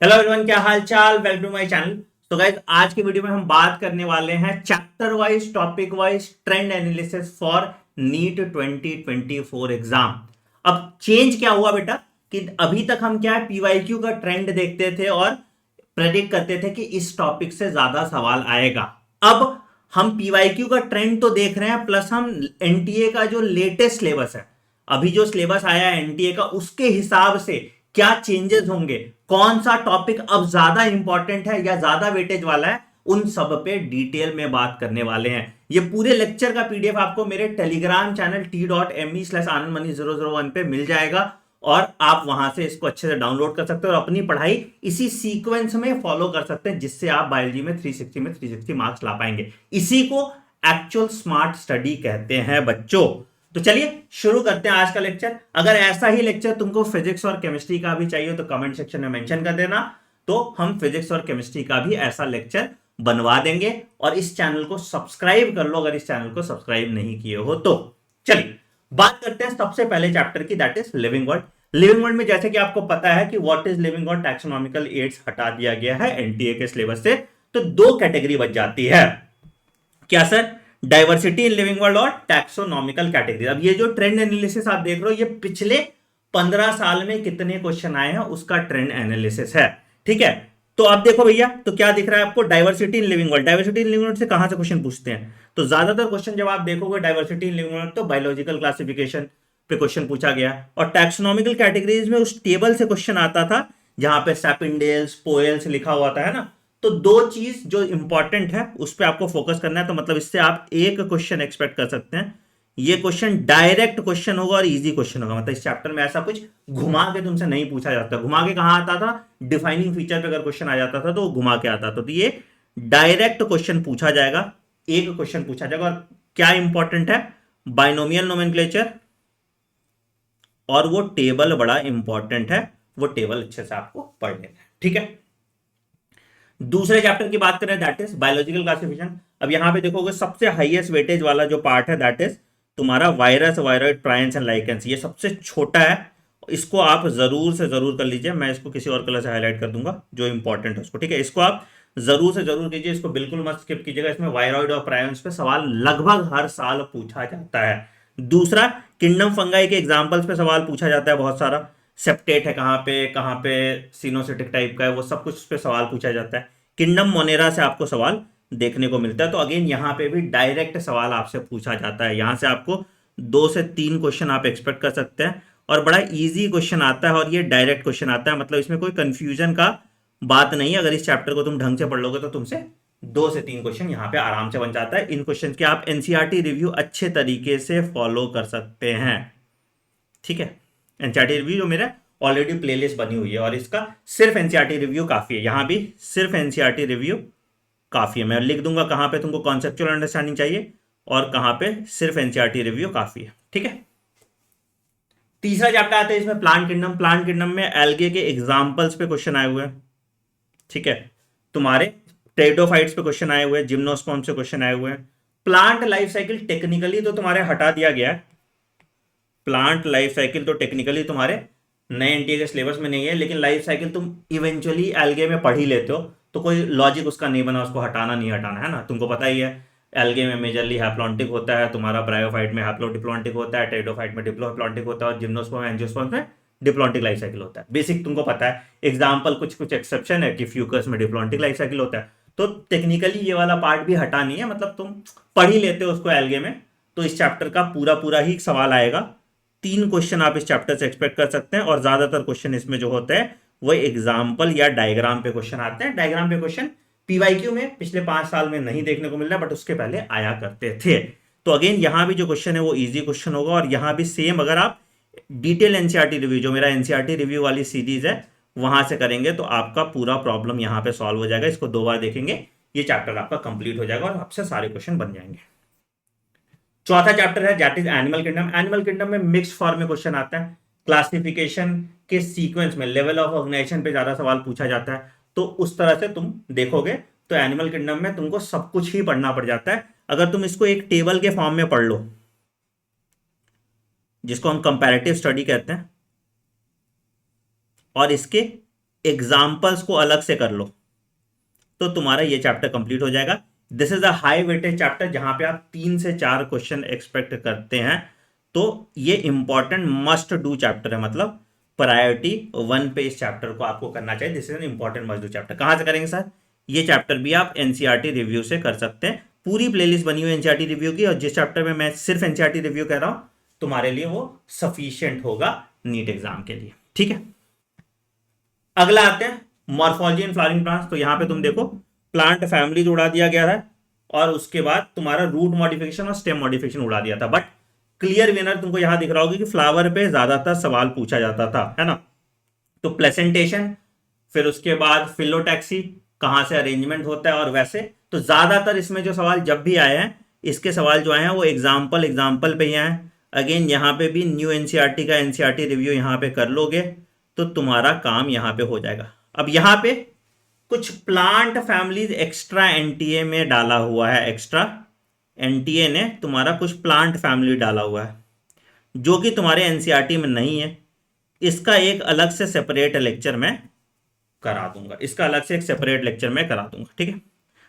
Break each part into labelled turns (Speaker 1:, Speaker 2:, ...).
Speaker 1: Hello everyone, क्या हाल चाल। Welcome to my channel. तो गाइस, आज की वीडियो में हम बात करने वाले हैं chapter wise, topic wise trend analysis for NEET 2024 exam. अब चेंज क्या हुआ बेटा कि अभी तक हम क्या है, पीवाईक्यू का ट्रेंड देखते थे और प्रेडिक्ट करते थे कि इस टॉपिक से ज्यादा सवाल आएगा। अब हम पीवाईक्यू का ट्रेंड तो देख रहे हैं, प्लस हम एनटीए का जो लेटेस्ट सिलेबस है, अभी जो सिलेबस आया है एनटीए का, उसके हिसाब से क्या चेंजेस होंगे, कौन सा टॉपिक अब ज्यादा इंपॉर्टेंट है या ज्यादा वेटेज वाला है, उन सब पे डिटेल में बात करने वाले हैं। ये पूरे लेक्चर का पीडीएफ आपको मेरे टेलीग्राम चैनल t.me/anandmani001 पे मिल जाएगा और आप वहां से इसको अच्छे से डाउनलोड कर सकते हो और अपनी पढ़ाई इसी सीक्वेंस में फॉलो कर सकते हैं, जिससे आप बायोलॉजी में 360 मार्क्स ला पाएंगे। इसी को एक्चुअल स्मार्ट स्टडी कहते हैं बच्चों। तो चलिए शुरू करते हैं आज का लेक्चर। अगर ऐसा ही लेक्चर तुमको फिजिक्स और केमिस्ट्री का भी चाहिए तो कमेंट सेक्शन में मेंशन कर देना, तो हम फिजिक्स और केमिस्ट्री का भी ऐसा लेक्चर बनवा देंगे। और इस चैनल को सब्सक्राइब कर लो अगर इस चैनल को सब्सक्राइब नहीं किए हो तो। चलिए बात करते हैं सबसे पहले चैप्टर की, that is living world. Living world में जैसे कि आपको पता है कि what is living world, taxonomical aids हटा दिया गया है एनटीए के सिलेबस से, तो दो कैटेगरी बच जाती है। क्या sir? Diversity in living world और टैक्सोनॉमिकल कैटेगरी। अब ये जो ट्रेंड एनालिसिस आप देख रहे हो, ये पिछले 15 साल में कितने क्वेश्चन आए हैं उसका ट्रेंड एनालिसिस है। ठीक है, तो अब देखो भैया, तो क्या दिख रहा है आपको? Diversity in living world. Diversity in living world से कहां से क्वेश्चन पूछते हैं? तो ज्यादातर क्वेश्चन जब आप देखोगे डाइवर्सिटी इन लिविंग वर्ल्ड, तो बायोलॉजिकल क्लासिफिकेशन पे क्वेश्चन पूछा गया, और टैक्सोनॉमिकल कैटेगरीज में उस टेबल से क्वेश्चन आता था जहां पे सैपिंडेल्स पोएल्स लिखा हुआ था, है ना। तो दो चीज जो इंपॉर्टेंट है उस पर आपको फोकस करना है। तो मतलब इससे आप एक क्वेश्चन एक्सपेक्ट कर सकते हैं। ये क्वेश्चन डायरेक्ट क्वेश्चन होगा और इजी क्वेश्चन होगा। मतलब इस चैप्टर में ऐसा कुछ घुमा के तुमसे नहीं पूछा जाता। घुमा के कहां आता था? डिफाइनिंग फीचर पे अगर क्वेश्चन आ जाता था तो वो घुमा के आता था। तो ये डायरेक्ट क्वेश्चन पूछा जाएगा, एक क्वेश्चन पूछा जाएगा। और क्या इंपॉर्टेंट है? बाइनोमियल नोमेनक्लेचर, और वो टेबल बड़ा इंपॉर्टेंट है। वो टेबल अच्छे से आपको पढ़ लेना है, ठीक है। दूसरे चैप्टर की बात करें, दैट इज बायोलॉजिकल क्लासिफिकेशन। अब यहां पे देखोगे सबसे हाईएस्ट वेटेज वाला जो पार्ट है, दैट इज तुम्हारा virus, viroid, prions and lichens. ये सबसे छोटा है, इसको आप जरूर से जरूर कर लीजिए। मैं इसको किसी और कलर से हाईलाइट कर दूंगा जो इंपॉर्टेंट है उसको, ठीक है। इसको आप जरूर से जरूर कीजिए, इसको बिल्कुल मत स्किप कीजिएगा। इसमें वायरॉइड और प्रायंस पे सवाल लगभग हर साल पूछा जाता है। दूसरा, किंगडम फंगाई के एग्जाम्पल्स पे सवाल पूछा जाता है बहुत सारा। सेप्टेट है कहाँ पे सिनोसिटिक टाइप का है, वो सब कुछ पे सवाल पूछा जाता है। किंगडम मोनेरा से आपको सवाल देखने को मिलता है। तो अगेन यहाँ पे भी डायरेक्ट सवाल आपसे पूछा जाता है। यहाँ से आपको 2 से 3 क्वेश्चन आप एक्सपेक्ट कर सकते हैं, और बड़ा इजी क्वेश्चन आता है और ये डायरेक्ट क्वेश्चन आता है। मतलब इसमें कोई कंफ्यूजन का बात नहीं है। अगर इस चैप्टर को तुम ढंग से पढ़ लोगे तो तुमसे 2 से 3 क्वेश्चन यहाँ पे आराम से बन जाता है। इन क्वेश्चन के आप एनसीईआरटी रिव्यू अच्छे तरीके से फॉलो कर सकते हैं, ठीक है। एनसीईआरटी रिव्यू जो मेरा ऑलरेडी प्लेलिस्ट बनी हुई है, और इसका सिर्फ एनसीईआरटी रिव्यू काफी है। यहां भी सिर्फ एनसीईआरटी रिव्यू काफी है। मैं लिख दूंगा कहां पे तुमको कॉन्सेप्चुअल अंडरस्टैंडिंग चाहिए और कहां पे सिर्फ एनसीईआरटी रिव्यू काफी है, ठीक है। तीसरा चैप्टर आता है इसमें प्लांट किंगडम। प्लांट किंगडम में एल्गे के एग्जाम्पल्स पे क्वेश्चन आए हुए हैं, ठीक है। तुम्हारे टेरिडोफाइट्स पे क्वेश्चन आए हुए हैं, जिम्नोस्पर्म से क्वेश्चन आए हुए हैं। प्लांट लाइफ साइकिल टेक्निकली तो तुम्हारे हटा दिया गया है। प्लांट लाइफ साइकिल तो टेक्निकली तुम्हारे नए एनटीए के सिलेबस में नहीं है, लेकिन लाइफ साइकिल तुम इवेंचुअली एल्गे में पढ़ ही लेते हो, तो कोई लॉजिक उसका नहीं बना उसको हटाना नहीं हटाना, है ना। तुमको पता ही है एल्गे में मेजरली हैप्लॉन्टिक होता है, तुम्हारा ब्रायोफाइट में हैप्लोडिप्लॉन्टिक होता है, टेरिडोफाइट में डिप्लोडिप्लॉन्टिक होता है, और जिम्नोस्पर्म एंजियोस्पर्म में डिप्लॉन्टिक लाइफ साइकिल होता है। बेसिक तुमको पता है। एग्जाम्पल कुछ कुछ एक्सेप्शन है कि फ्यूकस में डिप्लॉन्टिक लाइफ साइकिल होता है। तो टेक्निकली ये वाला पार्ट भी हटा नहीं है, मतलब तुम पढ़ ही लेते हो उसको एल्गे में। तो इस चैप्टर का पूरा पूरा ही सवाल आएगा। 3 क्वेश्चन आप इस चैप्टर से एक्सपेक्ट कर सकते हैं, और ज्यादातर क्वेश्चन इसमें जो होते हैं वो एग्जाम्पल या डायग्राम पे क्वेश्चन आते हैं। डायग्राम पे क्वेश्चन पीवाईक्यू में पिछले 5 साल में नहीं देखने को मिल रहा, बट उसके पहले आया करते थे। तो अगेन यहां भी जो क्वेश्चन है वो इजी क्वेश्चन होगा, और यहां भी सेम अगर आप डिटेल एनसीईआरटी रिव्यू, जो मेरा एनसीईआरटी रिव्यू वाली सीरीज है, वहां से करेंगे तो आपका पूरा प्रॉब्लम यहां पे सॉल्व हो जाएगा। इसको 2 बार देखेंगे, ये चैप्टर आपका कंप्लीट हो जाएगा और आपसे सारे क्वेश्चन बन जाएंगे। चौथा चैप्टर है that is animal kingdom. Animal kingdom में मिक्स फॉर्म में क्वेश्चन आता है। क्लासिफिकेशन के सीक्वेंस में लेवल ऑफ ऑर्गेनाइजेशन पे ज्यादा सवाल पूछा जाता है। तो उस तरह से तुम देखोगे तो एनिमल किंगडम में तुमको सब कुछ ही पढ़ना पड़ जाता है। अगर तुम इसको एक टेबल के फॉर्म में पढ़ लो, जिसको हम कंपैरेटिव स्टडी कहते हैं, और इसके एग्जाम्पल्स को अलग से कर लो तो तुम्हारा ये चैप्टर कंप्लीट हो जाएगा। This is a high weightage chapter जहां पे आप 3 से 4 क्वेश्चन एक्सपेक्ट करते हैं, तो ये इंपॉर्टेंट मस्ट डू चैप्टर है, मतलब प्रायोरिटी 1 पे इस चैप्टर को आपको करना चाहिए। This is an important must do chapter. कहां से करेंगे सर? ये चैप्टर भी आप एनसीईआरटी रिव्यू से कर सकते हैं। पूरी प्लेलिस्ट बनी हुई है एनसीईआरटी रिव्यू की, और जिस चैप्टर में मैं सिर्फ एनसीईआरटी रिव्यू कह रहा हूं तुम्हारे लिए वो सफिशियंट होगा नीट एग्जाम के लिए। ठीक है, अगला आते हैं मॉर्फोलॉजी इन फ्लावरिंग प्लांट्स। तो यहां पे तुम देखो प्लांट फैमिली उड़ा दिया गया है, और उसके बाद तुम्हारा रूट मॉडिफिकेशन और स्टेम मॉडिफिकेशन उड़ा दिया था। बट क्लियर विनर तुमको यहां दिख रहा होगा कि फ्लावर पे ज्यादातर सवाल पूछा जाता था, है ना। तो प्लेसेंटेशन, फिर उसके बाद फिलोटैक्सी, कहां से अरेंजमेंट होता है, और वैसे तो ज्यादातर इसमें जो सवाल जब भी आए हैं, इसके सवाल जो आए हैं वो एग्जाम्पल पे ही आए हैं। अगेन यहाँ पे भी न्यू एनसीईआरटी का एनसीईआरटी रिव्यू यहाँ पे कर लोगे तो तुम्हारा काम यहाँ पे हो जाएगा। अब यहाँ पे कुछ प्लांट फैमिलीज एक्स्ट्रा एनटीए में डाला हुआ है, एक्स्ट्रा एनटीए ने तुम्हारा कुछ प्लांट फैमिली डाला हुआ है जो कि तुम्हारे एनसीईआरटी में नहीं है। इसका एक अलग से सेपरेट लेक्चर मैं करा दूंगा, इसका अलग से एक सेपरेट लेक्चर मैं करा दूंगा। ठीक है,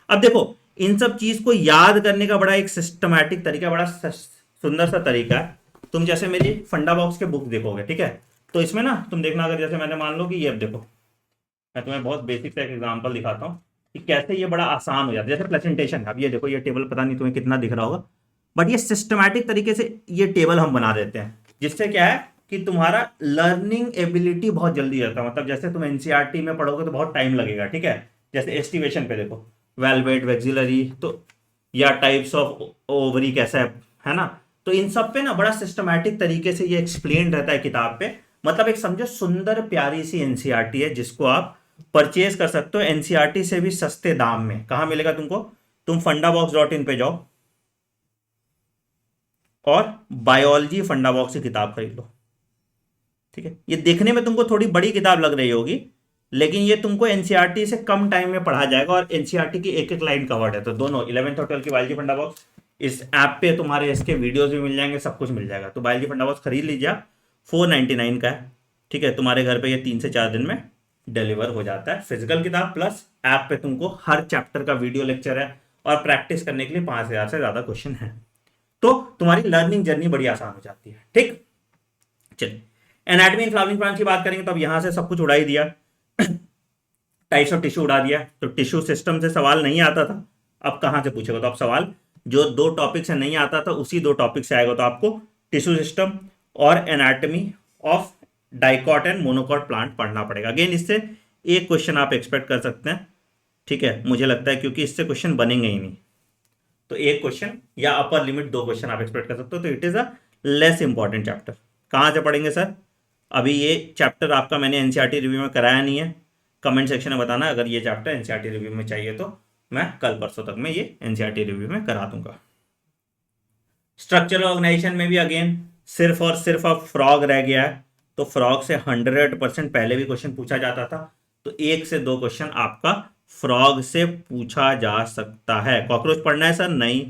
Speaker 1: अब देखो इन सब चीज को याद करने का बड़ा एक सिस्टमैटिक तरीका, बड़ा सुंदर सा तरीका है। तुम जैसे मेरी फंडा बॉक्स के बुक देखोगे, ठीक है, तो इसमें ना तुम देखना, अगर जैसे मैंने मान लो कि ये देखो, मैं तुम्हें बहुत बेसिक सा एक एग्जांपल दिखाता हूँ कि कैसे ये बड़ा आसान हो जाता है। जैसे प्रेजेंटेशन है, अब ये देखो, ये टेबल पता नहीं तुम्हें कितना दिख रहा होगा, बट ये सिस्टमैटिक तरीके से ये टेबल हम बना देते हैं, जिससे क्या है कि तुम्हारा लर्निंग एबिलिटी बहुत जल्दी रहता है। मतलब जैसे तुम एनसीईआरटी में पढ़ोगे तो बहुत टाइम लगेगा, ठीक है, जैसे एस्टिवेशन पे देखो, वेलवेट, वेक्सिलरी, तो या टाइप्स ऑफ ओवरी कैसा है ना, तो इन सब पे ना बड़ा सिस्टमैटिक तरीके से ये एक्सप्लेन रहता है किताब पे। मतलब एक समझो सुंदर प्यारी सी एनसीईआरटी है जिसको आप परचेज कर सकते हो एनसीईआरटी से भी सस्ते दाम में। कहां मिलेगा तुमको? तुम fundabox.in पे जाओ और बायोलॉजी फंडा बॉक्स की किताब खरीद लो। ठीक है, ये देखने में तुमको थोड़ी बड़ी किताब लग रही होगी, लेकिन ये तुमको एनसीईआरटी से कम टाइम में पढ़ा जाएगा, और एनसीईआरटी की एक एक लाइन कवर्ड है। तो दोनों 11th और 12th की बायोलॉजी फंडा बॉक्स इस ऐप पे तुम्हारे इसके वीडियोस भी मिल जाएंगे, सब कुछ मिल जाएगा। तो बायोलॉजी फंडा बॉक्स खरीद लीजिए, 499 का है। ठीक है, तुम्हारे घर पे ये 3 से 4 दिन में डिलीवर हो जाता है। फिजिकल किताब प्लस ऐप पे तुमको हर चैप्टर का वीडियो लेक्चर है, और प्रैक्टिस करने के लिए 5000 से ज्यादा क्वेश्चन है। तो तुम्हारी लर्निंग जर्नी बड़ी आसान हो जाती है। ठीक, चलिए एनाटॉमी इन फ्लावरिंग प्लांट्स की बात करेंगे तो अब यहां से सब कुछ उड़ा ही दिया, टाइप्स ऑफ टिश्यू उड़ा दिया। तो टिश्यू सिस्टम से सवाल नहीं आता था, अब कहां से पूछेगा? तो अब सवाल जो 2 टॉपिक से नहीं आता था उसी 2 टॉपिक से आएगा। तो आपको टिश्यू सिस्टम और anatomy of dicot and monocot plant पढ़ना पड़ेगा। अगेन इससे एक क्वेश्चन आप एक्सपेक्ट कर सकते हैं, ठीक है, मुझे लगता है, क्योंकि इससे क्वेश्चन बनेंगे ही नहीं। तो एक क्वेश्चन या अपर लिमिट 2 क्वेश्चन आप एक्सपेक्ट कर सकते हो। तो it is a less important chapter. कहां से पढ़ेंगे सर? अभी ये चैप्टर आपका मैंने एनसीईआरटी रिव्यू में कराया नहीं है। कमेंट सेक्शन में बताना अगर ये चैप्टर एनसीईआरटी रिव्यू में चाहिए, तो मैं कल परसों तक में ये एनसीईआरटी रिव्यू में करा दूंगा। स्ट्रक्चरल ऑर्गेनाइजेशन में भी अगेन सिर्फ और सिर्फ अब फ्रॉग रह गया है। तो फ्रॉग से 100% पहले भी क्वेश्चन पूछा जाता था, तो 1 से 2 क्वेश्चन आपका फ्रॉग से पूछा जा सकता है। कॉकरोच पढ़ना है सर? नहीं,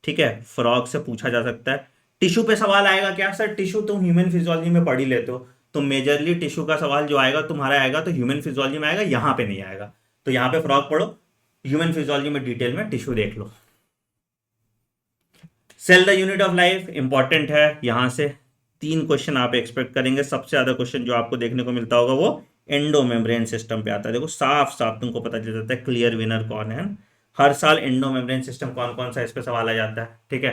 Speaker 1: ठीक है, फ्रॉग से पूछा जा सकता है। टिश्यू पे सवाल आएगा क्या सर? टिश्यू तुम ह्यूमन फिजियोलॉजी में पढ़ ही लेते हो, तो मेजरली टिश्यू का सवाल जो आएगा तुम्हारा आएगा तो ह्यूमन फिजियोलॉजी में आएगा, यहाँ पे नहीं आएगा। तो यहाँ पे फ्रॉग पढ़ो, ह्यूमन फिजियोलॉजी में डिटेल में टिश्यू देख लो। Cell the unit of life important है, यहां से 3 क्वेश्चन आप एक्सपेक्ट करेंगे। सबसे ज्यादा क्वेश्चन जो आपको देखने को मिलता होगा वो एंडोमेम्ब्रेन सिस्टम पे आता है। देखो साफ साफ तुमको पता चल जाता है क्लियर विनर कौन है। हर साल एंडोमेम्ब्रेन सिस्टम कौन कौन सा इस पे सवाल आ जाता है। ठीक है,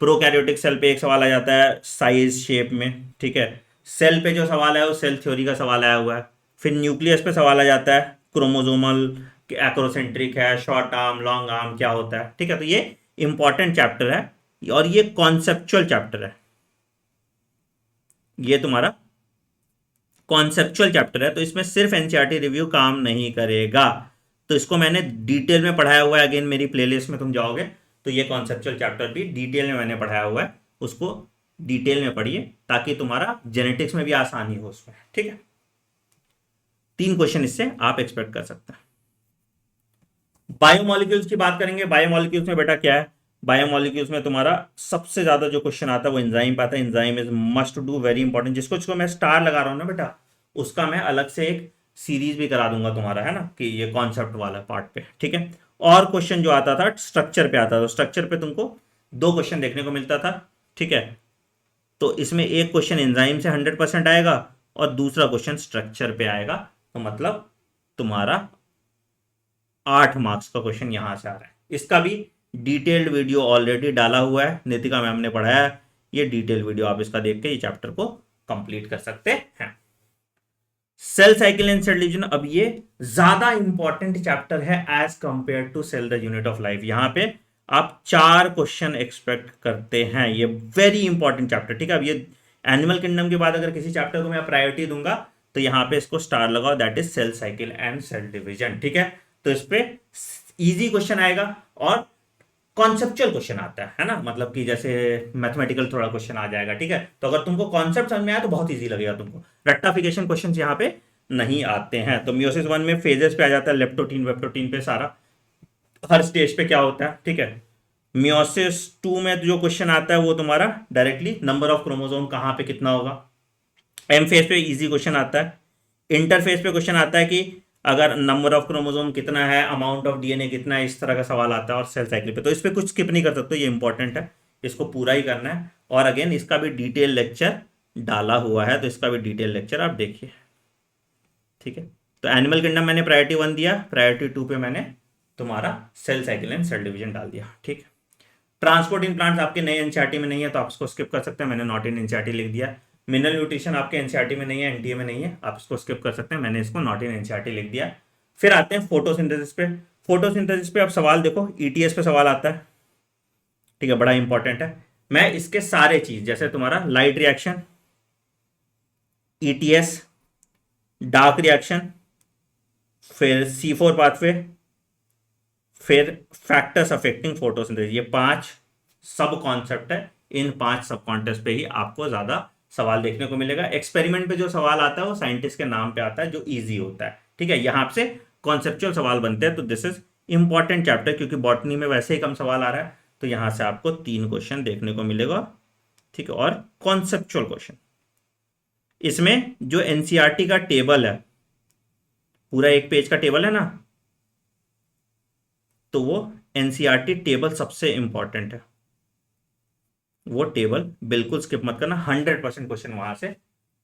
Speaker 1: प्रोकैरियोटिक सेल पे एक सवाल आ जाता है साइज शेप में। ठीक है, सेल पे जो सवाल है वो सेल थ्योरी का सवाल आया हुआ है। फिर न्यूक्लियस पे सवाल आ जाता है, क्रोमोजोमल एक्रोसेंट्रिक है, शॉर्ट आर्म, लॉन्ग आर्म क्या होता है। ठीक है, तो ये इंपॉर्टेंट चैप्टर है और ये कॉन्सेप्चुअल चैप्टर है, ये तुम्हारा कॉन्सेप्चुअल चैप्टर है। तो इसमें सिर्फ एनसीईआरटी रिव्यू काम नहीं करेगा, तो इसको मैंने डिटेल में पढ़ाया हुआ है। अगेन मेरी प्लेलिस्ट में तुम जाओगे तो ये कॉन्सेप्चुअल चैप्टर भी डिटेल में मैंने पढ़ाया हुआ है, उसको डिटेल में पढ़िए ताकि तुम्हारा जेनेटिक्स में भी आसानी हो उसमें। ठीक है, 3 क्वेश्चन इससे आप एक्सपेक्ट कर सकते हैं। बायोमोलिक्यूल्स की बात करेंगे। बायोमोलिक्यूल्स में बेटा क्या है? बायोमोलिक्यूल्स में तुम्हारा सबसे ज्यादा जो क्वेश्चन आता है वो एंजाइम पे आता है। Enzyme is must do, very important. जिसको मैं स्टार लगा रहा हूं ना बेटा, उसका मैं अलग से एक सीरीज भी करा दूंगा तुम्हारा, है ना, कि ये कॉन्सेप्ट वाला पार्ट पे, ठीक है। और क्वेश्चन जो आता था स्ट्रक्चर पे आता था, स्ट्रक्चर पे तुमको 2 क्वेश्चन देखने को मिलता था, ठीक है। तो इसमें एक क्वेश्चन एंजाइम से 100% आएगा और दूसरा क्वेश्चन स्ट्रक्चर पे आएगा, तो मतलब तुम्हारा 8 मार्क्स का क्वेश्चन यहां से आ रहा है। इसका भी डिटेल्ड वीडियो ऑलरेडी डाला हुआ है, नितिका मैम ने पढ़ाया है, ये डिटेल वीडियो आप इसका देख के ये चैप्टर को कंप्लीट कर सकते हैं। Cell cycle and cell division, अब ये ज्यादा इंपॉर्टेंट चैप्टर है as compare to cell the unit of life. यहां पे आप 4 क्वेश्चन एक्सपेक्ट करते हैं, ये वेरी इंपॉर्टेंट चैप्टर, ठीक है। अब ये एनिमल किंगडम के बाद अगर किसी चैप्टर को मैं प्रायोरिटी दूंगा तो यहां पे इसको स्टार लगाओ, that is cell cycle and cell division, ठीक है। तो इस पे इजी क्वेश्चन आएगा और कॉन्सेप्चुअल क्वेश्चन आता है ना, मतलब कि जैसे मैथमेटिकल थोड़ा क्वेश्चन आ जाएगा, ठीक है। तो अगर तुमको कॉन्सेप्ट समझ में आया तो बहुत इजी लगेगा तुमको, रट्टाफिकेशन क्वेश्चन यहाँ पे नहीं आते हैं। तो मियोसिस 1 में फेजेस पे आ जाता है, लेप्टोटीन वेप्टोटीन पे सारा, हर स्टेज पे क्या होता है, ठीक है। मियोसिस 2 में जो क्वेश्चन आता है वो तुम्हारा डायरेक्टली नंबर ऑफ क्रोमोसोम कहाँ पे कितना होगा। एम फेज पे इजी क्वेश्चन आता है। इंटरफेस पे क्वेश्चन आता है कि अगर नंबर ऑफ क्रोमोसोम कितना है, अमाउंट ऑफ डीएनए कितना है, इस तरह का सवाल आता है। और सेल साइकिल पे तो इस पे कुछ स्किप नहीं कर सकते, ये इंपॉर्टेंट है, इसको पूरा ही करना है। और अगेन इसका भी डिटेल लेक्चर डाला हुआ है, तो इसका भी डिटेल लेक्चर आप देखिए, ठीक है। तो एनिमल किंगडम मैंने प्रायोरिटी 1 दिया, प्रायोरिटी 2 पे मैंने तुम्हारा cell cycle and cell division डाल दिया, ठीक है। ट्रांसपोर्ट इन प्लांट्स आपके नए एनसीईआरटी में नहीं है तो आप इसको स्किप कर सकते हैं, मैंने नॉट इन एनसीईआरटी लिख दिया। मिनरल न्यूट्रिशन आपके एनसीईआरटी में नहीं है, एनटीए में नहीं है, आप इसको स्किप कर सकते हैं, मैंने इसको नॉट इन एनसीईआरटी लिख दिया। फिर आते हैं फोटोसिंथेसिस पे। फोटोसिंथेसिस पे आप सवाल देखो, ईटीएस पे सवाल आता है, ठीक है, बड़ा इंपॉर्टेंट है। मैं इसके सारे चीज जैसे तुम्हारा light reaction, ETS, dark reaction, फिर C4 पाथवे, फिर फैक्टर्स अफेक्टिंग फोटोसिंथेसिस, ये 5 सब कॉन्सेप्ट है। इन 5 सब कॉन्टेस्ट पे ही आपको ज्यादा सवाल देखने को मिलेगा। एक्सपेरिमेंट पे जो सवाल आता है वो साइंटिस्ट के नाम पे आता है, जो इजी होता है, ठीक है। यहां से कॉन्सेप्चुअल सवाल बनते हैं, तो दिस इज इंपॉर्टेंट चैप्टर, क्योंकि बॉटनी में वैसे ही कम सवाल आ रहा है, तो यहां से आपको 3 क्वेश्चन देखने को मिलेगा, ठीक है। और कॉन्सेप्चुअल क्वेश्चन, इसमें जो एनसीईआरटी का टेबल है, पूरा 1 पेज का टेबल है ना, तो वो एनसीईआरटी टेबल सबसे इंपॉर्टेंट है, वो टेबल बिल्कुल स्किप मत करना, 100% क्वेश्चन वहां से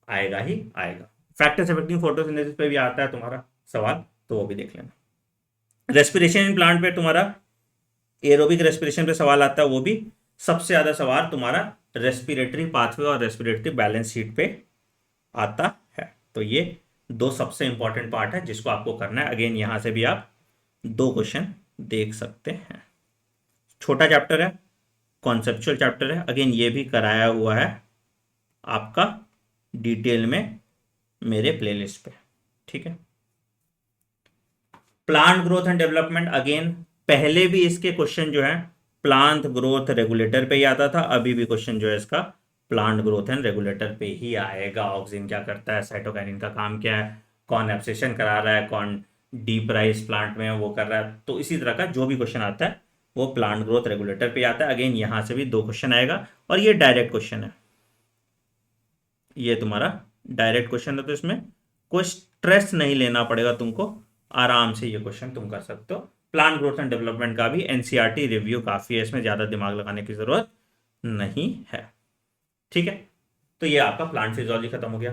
Speaker 1: आएगा ही आएगा। फैक्टर्स अफेक्टिंग फोटोसिंथेसिस पे भी आता है तुम्हारा सवाल, तो वो भी देख लेना। रेस्पिरेशन इन प्लांट पे तुम्हारा एरोबिक रेस्पिरेशन पे सवाल आता है, वो भी सबसे ज्यादा सवाल तुम्हारा रेस्पिरेटरी पाथवे और रेस्पिरेटरी बैलेंस शीट पे आता है। तो ये 2 सबसे इंपॉर्टेंट पार्ट है जिसको आपको करना है। अगेन यहां से भी आप 2 क्वेश्चन देख सकते हैं। छोटा चैप्टर है, कॉन्सेप्चुअल चैप्टर है, अगेन ये भी कराया हुआ है आपका डिटेल में मेरे प्लेलिस्ट पे, ठीक है। Plant growth and development, again पहले भी इसके क्वेश्चन जो है प्लांट ग्रोथ रेगुलेटर पे ही आता था, अभी भी क्वेश्चन जो है इसका प्लांट ग्रोथ एंड रेगुलेटर पे ही आएगा। ऑक्सिन क्या करता है, साइटोकाइनिन का काम क्या है, कौन एब्सेशन करा रहा है, कौन डीप राइस प्लांट में वो कर रहा है, तो इसी तरह का जो भी क्वेश्चन आता है वो प्लांट ग्रोथ रेगुलेटर पे आता है। अगेन यहां से भी 2 क्वेश्चन आएगा, और ये डायरेक्ट क्वेश्चन है, ये तुम्हारा डायरेक्ट क्वेश्चन है, तो इसमें कोई स्ट्रेस नहीं लेना पड़ेगा तुमको, आराम से ये क्वेश्चन तुम कर सकते हो। प्लांट ग्रोथ एंड डेवलपमेंट का भी एनसीईआरटी रिव्यू काफी है, इसमें ज्यादा दिमाग लगाने की जरूरत नहीं है, ठीक है। तो ये आपका प्लांट फिजियोलॉजी खत्म हो गया।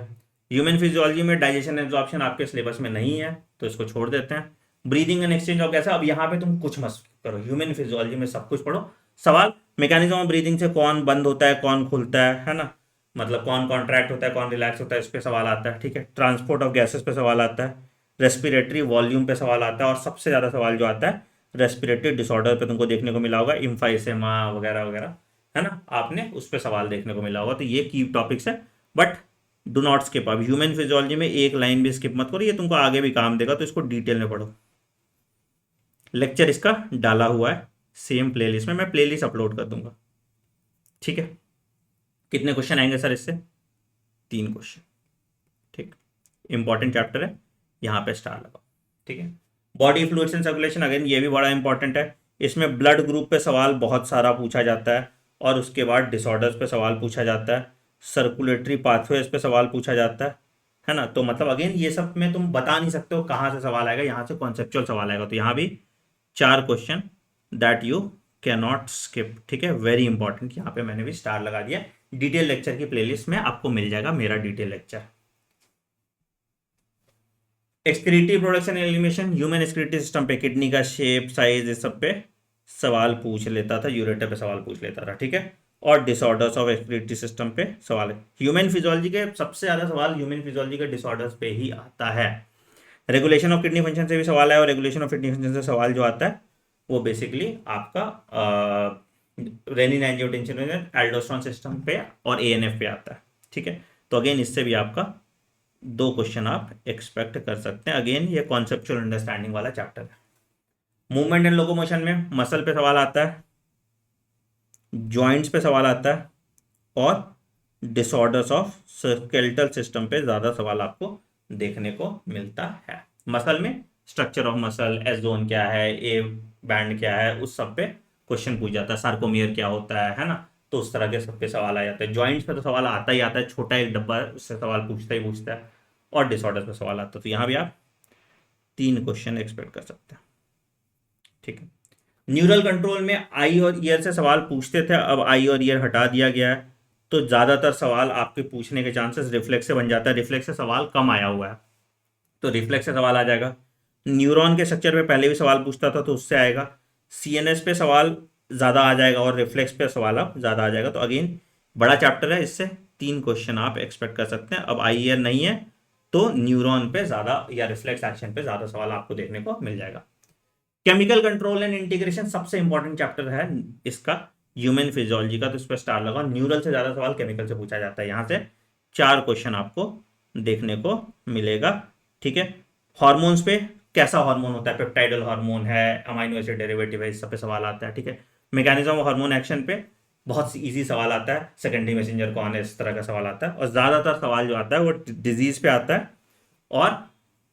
Speaker 1: ह्यूमन फिजियोलॉजी में डाइजेशन एब्जॉर्प्शन आपके सिलेबस में नहीं है, तो इसको छोड़ देते हैं। Breathing and exchange of gas, अब यहाँ पे तुम कुछ मत करो, ह्यूमन फिजियोलॉजी में सब कुछ पढ़ो। सवाल मैकेनिज्म ऑफ ब्रीदिंग से कौन बंद होता है, कौन खुलता है ना, मतलब कौन कॉन्ट्रैक्ट होता है, कौन रिलैक्स होता है, इस पे सवाल आता है, ठीक है। ट्रांसपोर्ट ऑफ गैसेस पे सवाल आता है, रेस्पिरेटरी वॉल्यूम पे सवाल आता है, और सबसे ज्यादा सवाल जो आता है रेस्पिरेटरी डिसऑर्डर पे तुमको देखने को मिला होगा, इम्फाइसेमा वगैरह वगैरह, है ना, आपने उस पर सवाल देखने को मिला होगा। तो ये की टॉपिक्स है, बट डू नॉट स्किप। अब ह्यूमन फिजियोलॉजी में एक लाइन भी स्किप मत करो, ये तुमको आगे भी काम देगा, तो इसको डिटेल में पढ़ो। लेक्चर इसका डाला हुआ है सेम प्लेलिस्ट में, मैं प्लेलिस्ट अपलोड कर दूंगा, ठीक है। कितने क्वेश्चन आएंगे सर इससे? 3 क्वेश्चन, ठीक। इंपॉर्टेंट चैप्टर है, यहाँ पे स्टार लगाओ, ठीक है। Body fluids and circulation, again ये भी बड़ा इंपॉर्टेंट है, इसमें ब्लड ग्रुप पे सवाल बहुत सारा पूछा जाता है, और उसके बाद डिसऑर्डर्स पे सवाल पूछा जाता है, सर्कुलेटरी पाथवेज पे सवाल पूछा जाता है, है ना। तो मतलब अगेन ये सब में तुम बता नहीं सकते हो कहाँ से सवाल आएगा, यहाँ से कॉन्सेप्चुअल सवाल आएगा। तो यहाँ भी 4 question that you can not skip, ठीक है, वेरी इंपॉर्टेंट। यहाँ पे मैंने भी स्टार लगा दिया। डिटेल लेक्चर की प्लेलिस्ट में आपको मिल जाएगा मेरा detail lecture. Excretive production elimination, human excretive system पे किडनी का शेप साइज इस सब पे सवाल पूछ लेता था, यूरेटर पे सवाल पूछ लेता था, ठीक है। और डिसऑर्डर्स ऑफ एक्सक्रीटिव सिस्टम पे सवाल है। ह्यूमन फिजियोलॉजी के सबसे ज्यादा सवाल ह्यूमन फिजियोलॉजी के डिसऑर्डर्स पे ही आता है। रेगुलेशन ऑफ किडनी फंक्शन से भी सवाल है, और रेगुलेशन ऑफ किडनी फंक्शन से सवाल जो आता है वो बेसिकली आपका रेनिन एंजियोटेंसिन एल्डोस्टेरोन सिस्टम पे और एएनएफ पे आता है, ठीक है। तो अगेन इससे भी आपका 2 क्वेश्चन आप एक्सपेक्ट कर सकते हैं। अगेन ये कॉन्सेप्चुअल अंडरस्टैंडिंग वाला चैप्टर है। मूवमेंट एंड लोकोमोशन में मसल पे सवाल आता है, जॉइंट्स पे सवाल आता है, और डिसऑर्डर्स ऑफ स्केलेटल सिस्टम पे ज्यादा सवाल आपको देखने को मिलता है। मसल में structure of muscle, S zone क्या है, ए बैंड क्या है, उस सब पे क्वेश्चन पूछ जाता है। सार्कोमियर क्या होता है ना। तो उस तरह के सब पे सवाल आ जाते हैं। जॉइंट्स पे तो सवाल आता ही आता है, छोटा एक डब्बा है, उससे सवाल पूछता ही पूछता है। और डिसऑर्डर्स पे सवाल आता है। तो यहाँ भी आप 3 क्वेश्चन एक्सपेक्ट कर सकते हैं, ठीक है। न्यूरल कंट्रोल में आई और ईयर से सवाल पूछते थे, अब आई और ईयर हटा दिया गया है। तो ज्यादातर सवाल आपके पूछने के चांसेस रिफ्लेक्स से बन जाता है। रिफ्लेक्स से सवाल कम आया हुआ है, तो रिफ्लेक्स से सवाल आ जाएगा। न्यूरॉन के स्ट्रक्चर पे पहले भी सवाल पूछता था, तो उससे आएगा। सीएनएस पे सवाल ज्यादा आ जाएगा, और रिफ्लेक्स पे सवाल अब ज्यादा आ जाएगा। तो अगेन बड़ा चैप्टर है, इससे 3 क्वेश्चन आप एक्सपेक्ट कर सकते हैं। अब आई ईयर नहीं है तो न्यूरॉन पे ज्यादा या रिफ्लेक्स एक्शन पे ज्यादा सवाल आपको देखने को मिल जाएगा। केमिकल कंट्रोल एंड इंटीग्रेशन सबसे इंपॉर्टेंट चैप्टर है इसका, ह्यूमन फिजियोलॉजी का। तो इस पर स्टार लगा। न्यूरल से ज्यादा सवाल केमिकल से पूछा जाता है। यहां से 4 क्वेश्चन आपको देखने को मिलेगा, ठीक है। हॉर्मोन्स पे कैसा हार्मोन होता है, पेप्टाइडल हार्मोन है, अमाइनो एसिड डेरिवेटिव है, इस सब पे सवाल आता है, ठीक है। मैकेनिज्म ऑफ हार्मोन एक्शन पे बहुत इजी सवाल आता है। सेकेंडरी मैसेंजर कौन है, इस तरह का सवाल आता है। और ज्यादातर सवाल जो आता है वो डिजीज पे आता है, और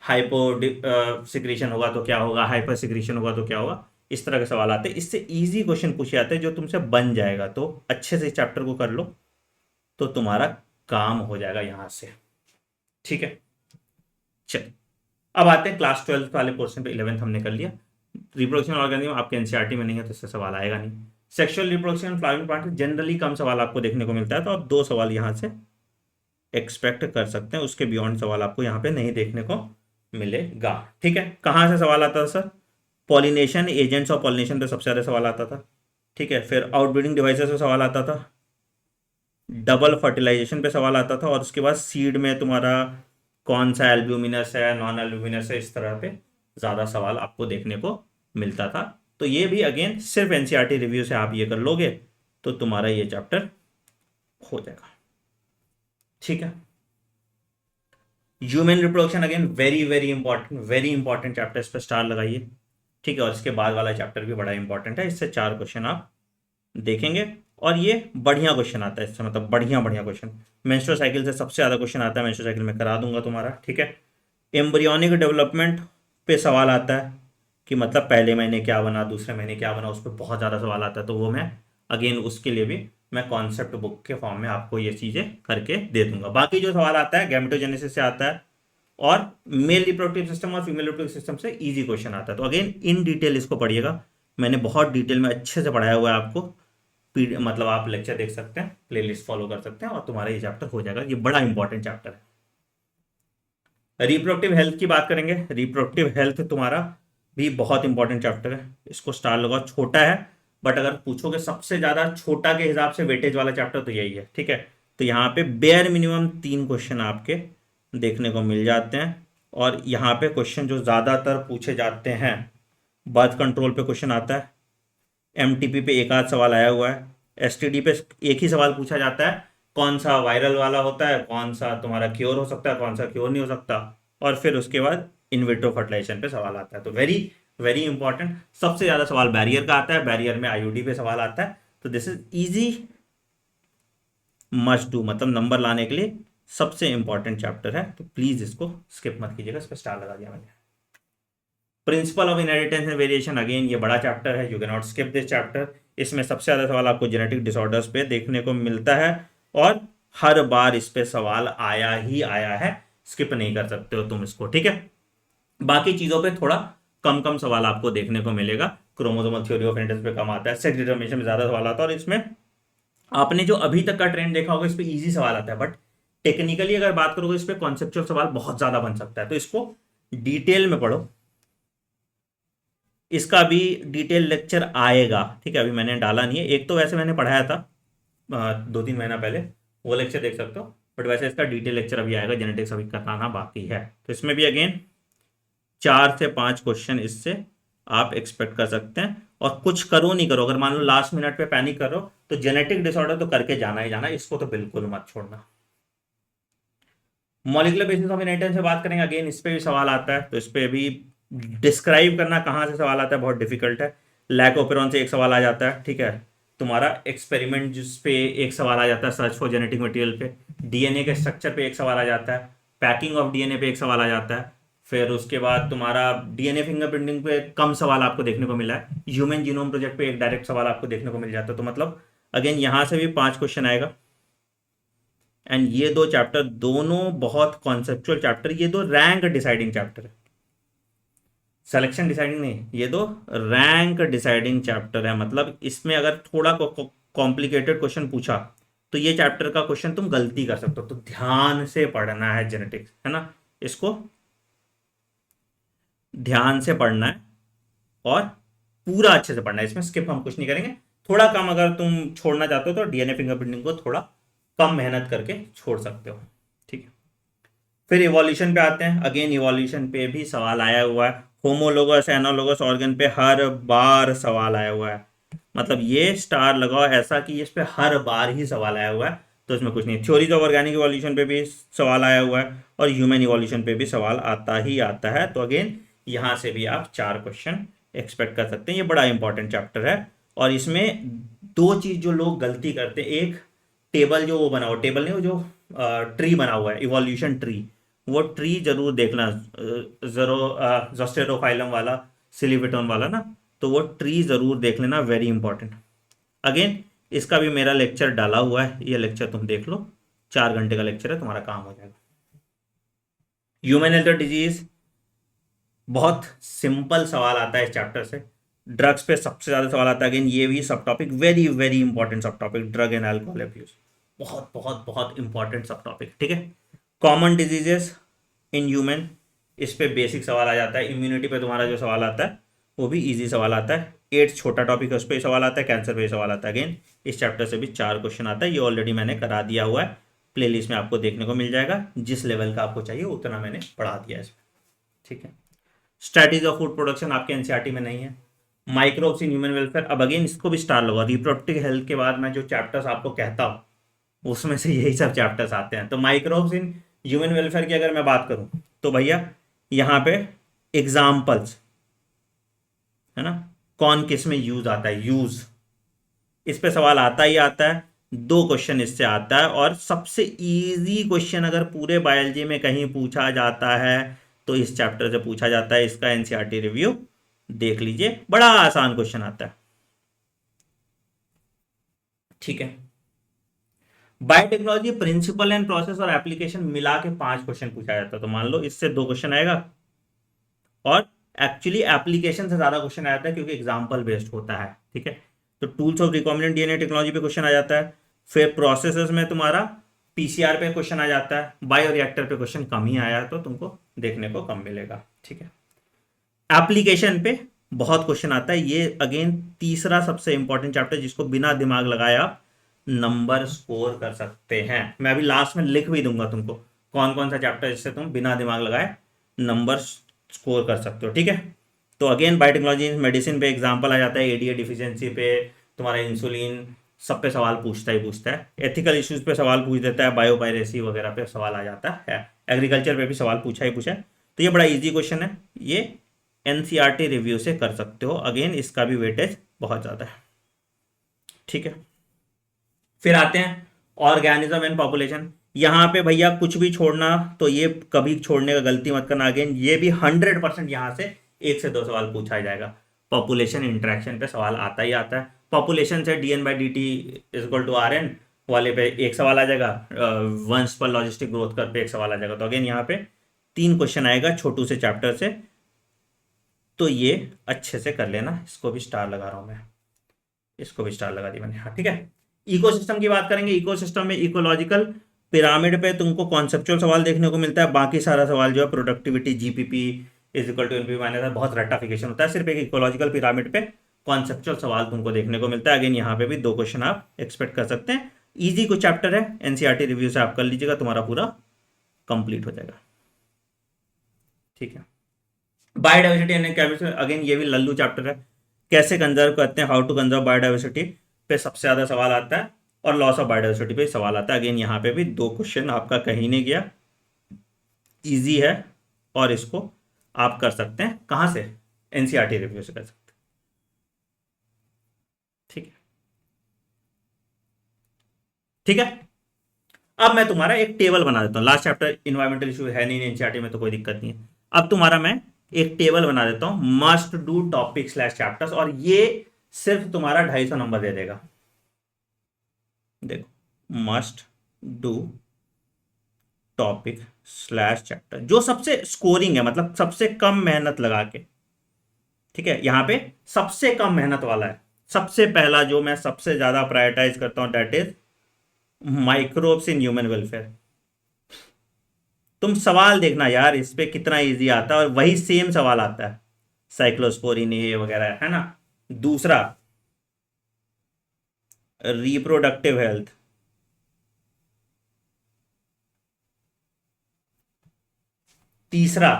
Speaker 1: हाइपो सिक्रीशन होगा तो क्या होगा, हाइपर सिक्रीशन होगा तो क्या होगा, इस तरह के सवाल आते हैं। इससे इजी क्वेश्चन पूछे जाते हैं जो तुमसे बन जाएगा। तो अच्छे से इस चैप्टर को कर लो तो तुम्हारा काम हो जाएगा यहां से, ठीक है। चल अब आते हैं क्लास 12 वाले पोर्शन पे। 11th हमने कर लिया। रिप्रोडक्शन ऑर्गेनिज्म आपके एनसीईआरटी में नहीं है, तो इससे सवाल आएगा नहीं। Sexual reproduction flowering plant generally कम सवाल आपको देखने को मिलता है, तो आप 2 सवाल यहां से एक्सपेक्ट कर सकते हैं। उसके बियॉन्ड सवाल आपको यहाँ पे नहीं देखने को मिलेगा, ठीक है। कहाँ से सवाल आता था sir, pollination agents of pollination पे सबसे ज्यादा सवाल आता था, ठीक है। फिर आउटब्रीडिंग डिवाइसेस पे सवाल आता था, डबल फर्टिलाइजेशन पे सवाल आता था, और उसके बाद सीड में तुम्हारा कौन सा एल्ब्यूमिनस है, नॉन एल्ब्यूमिनस है, इस तरह पे ज्यादा सवाल आपको देखने को मिलता था। तो ये भी अगेन सिर्फ एनसीईआरटी रिव्यू से आप ये कर लोगे तो तुम्हारा ये चैप्टर हो जाएगा, ठीक है। Human reproduction again very very important chapter, इस पर स्टार लगाइए, ठीक है। और इसके बाद वाला चैप्टर भी बड़ा इंपॉर्टेंट है। इससे 4 क्वेश्चन आप देखेंगे, और ये बढ़िया क्वेश्चन आता है इससे, मतलब बढ़िया क्वेश्चन। मेंस्ट्रुअल साइकिल से सबसे ज्यादा क्वेश्चन आता है। मेंस्ट्रुअल साइकिल में करा दूंगा तुम्हारा, ठीक है। एम्ब्रियोनिक डेवलपमेंट पे सवाल आता है कि मतलब पहले महीने क्या बना, दूसरे महीने क्या बना, उस पर बहुत ज़्यादा सवाल आता है। तो वो मैं अगेन उसके लिए भी मैं कॉन्सेप्ट बुक के फॉर्म में आपको ये चीज़ें करके दे दूंगा। बाकी जो सवाल आता है गैमेटोजेनेसिस से आता है, और मेल रिप्रोडक्टिव सिस्टम और फीमेल रिप्रोडक्टिव सिस्टम से इजी क्वेश्चन आता है। तो अगेन इन डिटेल इसको पढ़िएगा। मैंने बहुत डिटेल में अच्छे से पढ़ाया हुआ है आपको। मतलब आप लेक्चर देख सकते हैं, प्लेलिस्ट फॉलो कर सकते हैं, और तुम्हारा ये चैप्टर हो जाएगा। ये बड़ा इंपॉर्टेंट चैप्टर है। रिप्रोडक्टिव हेल्थ की बात करेंगे। रिप्रोडक्टिव हेल्थ तुम्हारा भी बहुत इंपॉर्टेंट चैप्टर है, इसको स्टार लगाओ। छोटा है, बट अगर पूछोगे सबसे ज्यादा छोटा के हिसाब से वेटेज वाला चैप्टर तो यही है, ठीक है। तो यहाँ पे बेयर मिनिमम 3 क्वेश्चन आपके देखने को मिल जाते हैं। और यहाँ पे क्वेश्चन जो ज्यादातर पूछे जाते हैं, बर्थ कंट्रोल पे क्वेश्चन आता है, एमटीपी पे एक आध सवाल आया हुआ है, एसटीडी पे एक ही सवाल पूछा जाता है, कौन सा वायरल वाला होता है, कौन सा तुम्हारा क्योर हो सकता है, कौन सा क्योर नहीं हो सकता। और फिर उसके बाद इन विट्रो फर्टिलाइजेशन पे सवाल आता है। तो वेरी वेरी इंपॉर्टेंट। सबसे ज्यादा सवाल बैरियर का आता है, बैरियर में आईयूडी पे सवाल आता है। तो this is easy must do, मतलब नंबर लाने के लिए सबसे इंपॉर्टेंट चैप्टर है। तो प्लीज इसको स्किप मत कीजिएगा। इस पर स्टार लगा दिया मैंने। Principle of inheritance and variation, again ये बड़ा चैप्टर है, you can not skip this chapter. इसमें सबसे ज्यादा सवाल आपको जेनेटिक डिसऑर्डर्स पे देखने को मिलता है, और हर बार इस पे सवाल आया ही आया है। स्किप नहीं कर सकते हो तुम इसको, ठीक है। बाकी चीजों पे थोड़ा कम कम सवाल आपको देखने को मिलेगा। क्रोमोसोमल थ्योरी ऑफ इंटरेस्ट पे कम आता है, सेक्स डिटर्मिनेशन में ज्यादा सवाल आता है, और इसमें आपने जो अभी तक का ट्रेंड देखा होगा इस पे इजी सवाल आता है, बट टेक्निकली अगर बात करोगे इस पे कॉन्सेप्चुअल सवाल बहुत ज्यादा बन सकता है, तो इसको डिटेल में पढ़ो। इसका भी डिटेल लेक्चर आएगा, ठीक है, अभी मैंने डाला नहीं है। एक तो वैसे मैंने पढ़ाया था 2-3 महीना पहले, वो लेक्चर देख सकते हो, बट वैसे इसका डिटेल लेक्चर अभी आएगा, जेनेटिक्स अभी कराना बाकी है। तो इसमें भी अगेन 4 से 5 क्वेश्चन इससे आप एक्सपेक्ट कर सकते हैं। और कुछ करो नहीं करो, अगर मान लो लास्ट मिनट पे पैनिक कर रहे हो तो जेनेटिक डिसऑर्डर तो करके जाना ही जाना, इसको तो बिल्कुल मत छोड़ना। मॉलिक्यूलर बेसिस ऑफ इनहेरिटेंस से बात करेंगे, अगेन इस पे भी सवाल आता है, तो इस पे भी डिस्क्राइब करना कहाँ से सवाल आता है, बहुत डिफिकल्ट है। लैक ओपेरॉन से एक सवाल आ जाता है, ठीक है। तुम्हारा एक्सपेरिमेंट जिस पे एक सवाल आ जाता है, सर्च फॉर जेनेटिक मटेरियल पे। डीएनए के स्ट्रक्चर पे एक सवाल आ जाता है। पैकिंग ऑफ डीएनए पे एक सवाल आ जाता है। फिर उसके बाद तुम्हारा डीएनए फिंगरप्रिंटिंग पे कम सवाल आपको देखने को मिला है। ह्यूमन जीनोम प्रोजेक्ट पे एक डायरेक्ट सवाल आपको देखने को मिल जाता है। तो मतलब अगेन यहां से भी 5 क्वेश्चन आएगा। एंड ये 2 चैप्टर दोनों बहुत कॉन्सेप्चुअल चैप्टर, ये 2 रैंक डिसाइडिंग चैप्टर है, सिलेक्शन डिसाइडिंग नहीं, ये 2 रैंक डिसाइडिंग चैप्टर है। मतलब इसमें अगर थोड़ा कॉम्प्लिकेटेड क्वेश्चन पूछा तो ये चैप्टर का क्वेश्चन तुम गलती कर सकते हो, तो ध्यान से पढ़ना है जेनेटिक्स, है ना, इसको ध्यान से पढ़ना है और पूरा अच्छे से पढ़ना है, इसमें स्किप हम कुछ नहीं करेंगे। थोड़ा कम अगर तुम छोड़ना चाहते हो तो डीएनए फिंगरप्रिंटिंग को थोड़ा कम मेहनत करके छोड़ सकते हो, ठीक है। फिर इवोल्यूशन पे आते हैं, अगेन इवोल्यूशन पे भी सवाल आया हुआ है। होमोलोगस एनालोगस ऑर्गन पे हर बार सवाल आया हुआ है, मतलब ये स्टार लगाओ ऐसा कि इस पे हर बार ही सवाल आया हुआ है, तो इसमें कुछ नहीं। थ्योरीज ऑफ ऑर्गेनिक इवोल्यूशन पे भी सवाल आया हुआ है, और ह्यूमन इवोल्यूशन पे भी सवाल आता ही आता है। तो अगेन यहाँ से भी आप 4 क्वेश्चन एक्सपेक्ट कर सकते हैं। ये बड़ा इंपॉर्टेंट चैप्टर है, और इसमें 2 चीज जो लोग गलती करते हैं, एक टेबल जो वो बना हुआ, टेबल नहीं, वो जो ट्री बना हुआ है, इवोल्यूशन ट्री, वो ट्री जरूर देखना, जरो जोस्टेरोफाइलम वाला, सिलिविटोन वाला ना, तो वो ट्री जरूर देख लेना, वेरी इंपॉर्टेंट। अगेन इसका भी मेरा लेक्चर डाला हुआ है, ये लेक्चर तुम देख लो, 4 घंटे का लेक्चर है, तुम्हारा काम हो जाएगा। ह्यूमन हेल्थ और डिजीज, बहुत सिंपल सवाल आता है इस चैप्टर से। ड्रग्स पे सबसे ज्यादा सवाल आता है, अगेन ये भी सब टॉपिक वेरी वेरी इंपॉर्टेंट सब topic, drug and alcohol abuse, बहुत बहुत बहुत इंपॉर्टेंट सब टॉपिक, ठीक है। कॉमन डिजीजेस इन ह्यूमन, इस पे बेसिक सवाल आ जाता है। इम्यूनिटी पे तुम्हारा जो सवाल आता है वो भी इजी सवाल आता है। एड्स छोटा टॉपिक है, उस पर सवाल आता है। कैंसर पे सवाल आता है, अगेन इस चैप्टर से भी 4 क्वेश्चन आता है। ये ऑलरेडी मैंने करा दिया हुआ है, प्लेलिस्ट में आपको देखने को मिल जाएगा, जिस लेवल का आपको चाहिए उतना मैंने पढ़ा दिया है इसमें, ठीक है। स्ट्रैटेजी ऑफ फूड प्रोडक्शन आपके एनसीईआरटी में नहीं है। माइक्रोब्स इन ह्यूमन वेलफेयर, अब अगेन इसको भी स्टार लगा। रिप्रोडक्टिव हेल्थ के बाद मैं जो चैप्टर्स आपको कहता हूँ उसमें से यही सब चैप्टर्स आते हैं। तो माइक्रोब्स इन ह्यूमन वेलफेयर की अगर मैं बात करूं तो भैया यहाँ पे एग्जाम्पल्स है ना, कौन किस में यूज आता है, यूज, इस पे सवाल आता ही आता है। 2 क्वेश्चन इससे आता है, और सबसे इजी क्वेश्चन अगर पूरे बायोलॉजी में कहीं पूछा जाता है तो इस चैप्टर से पूछा जाता है। इसका एनसीईआरटी रिव्यू देख लीजिए, बड़ा आसान क्वेश्चन आता है, ठीक है। बायोटेक्नोलॉजी प्रिंसिपल एंड प्रोसेस और एप्लीकेशन मिला के 5 क्वेश्चन पूछा जाता है, तो मान लो इससे 2 क्वेश्चन आएगा, और एक्चुअली एप्लीकेशन से ज्यादा क्वेश्चन आ जाता है क्योंकि एग्जाम्पल बेस्ड होता है, ठीक है। तो tools of recombinant DNA technology पे क्वेश्चन आ जाता है। फिर प्रोसेसेस में तुम्हारा पीसीआर पे क्वेश्चन आ जाता है। बायोरिएक्टर पे क्वेश्चन कम ही आया है, तो तुमको देखने को कम मिलेगा, ठीक है। एप्लीकेशन पे बहुत क्वेश्चन आता है, ये अगेन तीसरा सबसे इंपॉर्टेंट चैप्टर, जिसको बिना दिमाग लगाए आप नंबर स्कोर कर सकते हैं। मैं अभी लास्ट में लिख भी दूंगा तुमको कौन कौन सा चैप्टर जिससे तुम बिना दिमाग लगाए नंबर स्कोर कर सकते हो, ठीक है। तो अगेन बायोटेक्नोलॉजी मेडिसिन पे एग्जांपल आ जाता है। एडीए डिफिशियंसी पे तुम्हारा इंसुलिन, सब पे सवाल पूछता ही पूछता है। एथिकल इश्यूज पे सवाल पूछ देता है। बायोपायरेसी वगैरह पे सवाल आ जाता है। एग्रीकल्चर पे भी सवाल पूछा ही पूछा है। तो ये बड़ा इजी क्वेश्चन है, ये एनसीईआरटी रिव्यू से कर सकते हो। अगेन इसका भी वेटेज बहुत ज़्यादा है, ठीक है। फिर आते हैं ऑर्गेनिज्म एंड पॉपुलेशन। यहाँ पे भैया कुछ भी छोड़ना तो ये कभी छोड़ने का गलती मत करना। अगेन ये भी 100% यहाँ से 1 से 2 सवाल पूछा जाएगा। पॉपुलेशन इंटरेक्शन पे सवाल आता ही आता है। पॉपुलेशन से dN/dt = Rn, वाले पे एक सवाल आ जाएगा, वंश पर लॉजिस्टिक ग्रोथ कर पे एक सवाल आ जाएगा। तो अगेन यहाँ पे 3 क्वेश्चन आएगा छोटू से चैप्टर से। तो ये अच्छे से कर लेना। इसको भी स्टार लगा रहा हूं मैं, इसको भी स्टार लगा दी मैंने, हाँ ठीक है। इकोसिस्टम की बात करेंगे। इकोसिस्टम में इकोलॉजिकल पिरामिड पे तुमको कॉन्सेप्चुअल सवाल देखने को मिलता है। बाकी सारा सवाल जो है productivity, GPP is equal to NP minus, बहुत रट्टाफिकेशन होता है। सिर्फ एक इकोलॉजिकल पिरामिड पे कॉन्सेप्चुअल सवाल तुमको देखने को मिलता है। अगेन यहाँ पे भी 2 क्वेश्चन आप एक्सपेक्ट कर सकते हैं। इजी कुछ चैप्टर है, एनसीईआरटी रिव्यू से आप कर लीजिएगा, तुम्हारा पूरा कंप्लीट हो जाएगा, ठीक है। बायोडाइवर्सिटी एंड केमिस्ट्री, अगेन ये भी लल्लू चैप्टर है। कैसे कंजर्व करते हैं, हाउ टू कंजर्व बायोडाइवर्सिटी पे सबसे ज्यादा सवाल आता है, और लॉस ऑफ बायोडाइवर्सिटी पे सवाल आता है। अगेन यहाँ पे भी 2 क्वेश्चन आपका कहीं नहीं गया, इजी है, और इसको आप कर सकते हैं कहां से, एनसीईआरटी रिव्यू से कर सकते हैं, ठीक है। ठीक है, अब मैं तुम्हारा एक टेबल बना देता हूँ। लास्ट चैप्टर इन्वायरमेंटल इशू है नहीं एनसीईआरटी में, तो कोई दिक्कत नहीं है। अब तुम्हारा मैं एक टेबल बना देता हूँ, must do topic slash chapters, और ये सिर्फ तुम्हारा 250 नंबर दे देगा। देखो, must do topic slash chapter, जो सबसे स्कोरिंग है, मतलब सबसे कम मेहनत लगा के, ठीक है। यहां पे सबसे कम मेहनत वाला है। सबसे पहला जो मैं सबसे ज्यादा प्रायोरिटाइज करता हूं, that is microbes in human welfare. तुम सवाल देखना यार, इस पे कितना इजी आता है, और वही सेम सवाल आता है, साइक्लोस्पोरिन ये वगैरह, है ना। दूसरा, रिप्रोडक्टिव हेल्थ। तीसरा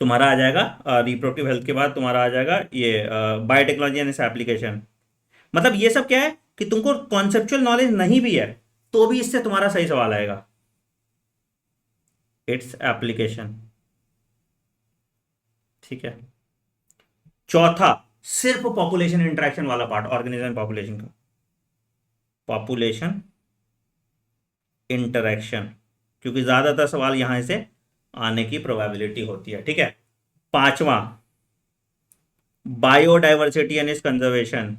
Speaker 1: तुम्हारा आ जाएगा, रिप्रोडक्टिव हेल्थ के बाद तुम्हारा आ जाएगा ये बायोटेक्नोलॉजी एंड इट्स एप्लीकेशन। मतलब ये सब क्या है कि तुमको कॉन्सेप्चुअल नॉलेज नहीं भी है तो भी इससे तुम्हारा सही सवाल आएगा, इट्स एप्लीकेशन, ठीक है। चौथा, सिर्फ पॉपुलेशन इंटरेक्शन वाला पार्ट, ऑर्गेनिज्म पॉपुलेशन का, पॉपुलेशन इंटरेक्शन, क्योंकि ज्यादातर सवाल यहां से आने की प्रोबेबिलिटी होती है, ठीक है। पांचवा, बायोडाइवर्सिटी एंड इट्स कंजर्वेशन।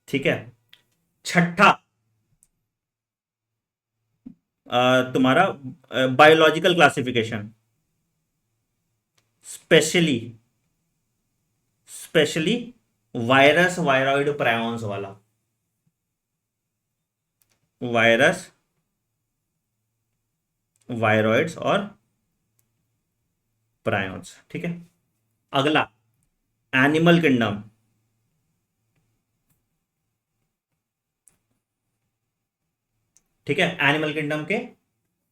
Speaker 1: ठीक है। छठा, तुम्हारा biological classification, specially specially virus, viroid, prions वाला, वायरस, वायरॉइड्स और प्रायोन्स, ठीक है। अगला, एनिमल किंगडम, ठीक है। एनिमल किंगडम के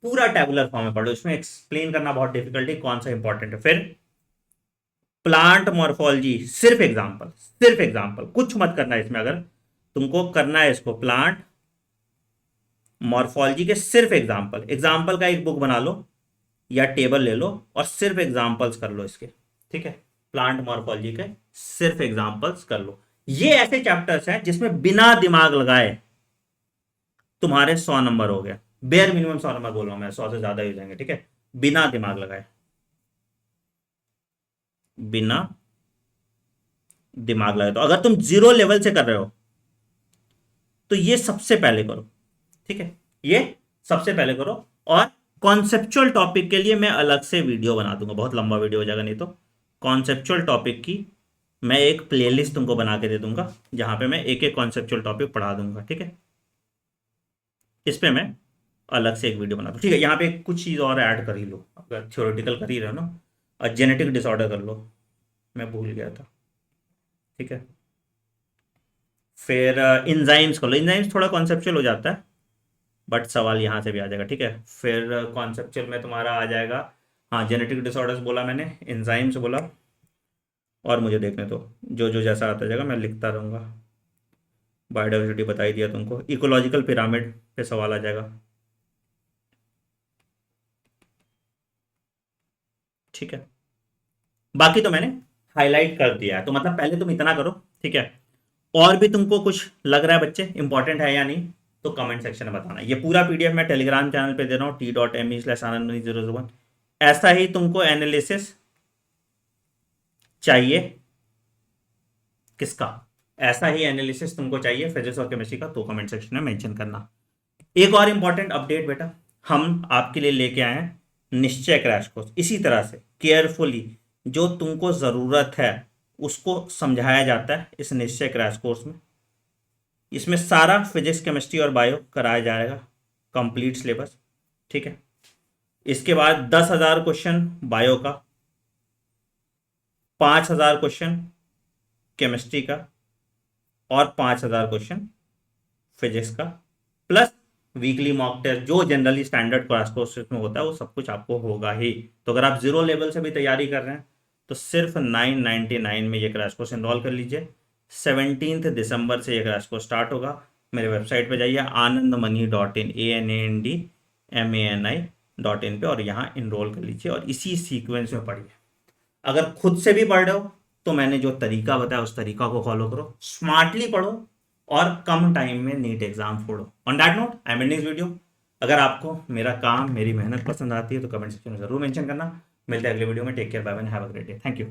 Speaker 1: पूरा टेबुलर फॉर्म में पढ़ो, इसमें एक्सप्लेन करना बहुत डिफिकल्ट है, कौन सा इंपॉर्टेंट है। फिर प्लांट मॉर्फोलॉजी, सिर्फ एग्जांपल, सिर्फ एग्जांपल, कुछ मत करना इसमें। अगर तुमको करना है इसको, प्लांट मॉर्फोलॉजी के सिर्फ एग्जांपल, एग्जांपल का एक बुक बना लो या टेबल ले लो और सिर्फ एग्जांपल्स कर लो इसके, ठीक है। प्लांट मॉर्फोलॉजी के सिर्फ एग्जांपल्स कर लो। ये ऐसे चैप्टर्स हैं जिसमें बिना दिमाग लगाए तुम्हारे 100 नंबर हो गए। बेयर मिनिमम 100 नंबर बोल रहा हूं मैं, 100 से ज्यादा ही हो जाएंगे, ठीक है, बिना दिमाग लगाए, बिना दिमाग लगाए। तो अगर तुम जीरो लेवल से कर रहे हो तो ये सबसे पहले करो, ठीक है, ये सबसे पहले करो। और कॉन्सेप्चुअल टॉपिक के लिए मैं अलग से वीडियो बना दूंगा, बहुत लंबा वीडियो हो जाएगा नहीं तो। कॉन्सेप्चुअल टॉपिक की मैं एक प्लेलिस्ट तुमको बना के दे दूंगा, जहां पे मैं एक एक कॉन्सेप्चुअल टॉपिक पढ़ा दूंगा, ठीक है। इस पे मैं अलग से एक वीडियो बना दूँ, ठीक है। यहाँ पे कुछ चीज़ और ऐड कर ही लो, अगर थ्योरेटिकल कर ही रहे हो ना, और जेनेटिक डिसऑर्डर कर लो, मैं भूल गया था, ठीक है। फिर इंजाइम्स कर लो, इंजाइम्स थोड़ा कॉन्सेप्चुअल हो जाता है, बट सवाल यहाँ से भी आ जाएगा, ठीक है। फिर कॉन्सेप्चुअल में तुम्हारा आ जाएगा, हाँ, जेनेटिक डिसऑर्डर्स बोला मैंने, इंजाइम्स बोला, और मुझे देखने तो जो जो जैसा आता जाएगा मैं लिखता रहूँगा। बायोडाइवर्सिटी बता ही दिया तुमको, इकोलॉजिकल पिरामिड पे सवाल आ जाएगा, ठीक है। बाकी तो मैंने हाईलाइट कर दिया है, तो मतलब पहले तुम इतना करो, ठीक है। और भी तुमको कुछ लग रहा है बच्चे इंपॉर्टेंट है या नहीं, तो कमेंट सेक्शन में बताना। ये पूरा पीडीएफ मैं टेलीग्राम चैनल पे दे रहा हूँ, t.me/anand001। ऐसा ही तुमको एनालिसिस चाहिए किसका, ऐसा ही एनालिसिस तुमको चाहिए फिजिक्स और केमिस्ट्री का, तो कमेंट सेक्शन में मेंशन करना। एक और इंपॉर्टेंट अपडेट बेटा, हम आपके लिए लेके आए हैं निश्चय क्रैश कोर्स। इसी तरह से केयरफुली जो तुमको जरूरत है उसको समझाया जाता है इस निश्चय क्रैश कोर्स में। इसमें सारा फिजिक्स केमिस्ट्री और बायो कराया जाएगा, कंप्लीट सिलेबस, ठीक है। इसके बाद 10,000 क्वेश्चन बायो का, 5,000 क्वेश्चन केमिस्ट्री का और 5,000 क्वेश्चन फिजिक्स का, प्लस वीकली मॉक टेस्ट जो जनरली स्टैंडर्ड क्रैश कोर्स में होता है वो सब कुछ आपको होगा ही। तो अगर आप जीरो लेवल से भी तैयारी कर रहे हैं तो सिर्फ 999 में ये क्रैश कोर्स इनरोल कर लीजिए। 17 दिसंबर से ये क्रैश कोर्स स्टार्ट होगा। मेरे वेबसाइट पे जाइए anandmani.in ANANDMANI.in पे और यहाँ इनरोल कर लीजिए और इसी सीक्वेंस में पढ़िए। अगर खुद से भी पढ़ रहे हो तो मैंने जो तरीका बताया उस तरीका को फॉलो करो, स्मार्टली पढ़ो और कम टाइम में नीट एग्जाम फोड़ो। On that note I am ending this video. अगर आपको मेरा काम, मेरी मेहनत पसंद आती है तो कमेंट सेक्शन में जरूर मेंशन करना। मिलते हैं अगले वीडियो में। Take care, bye bye, have a great day, thank you.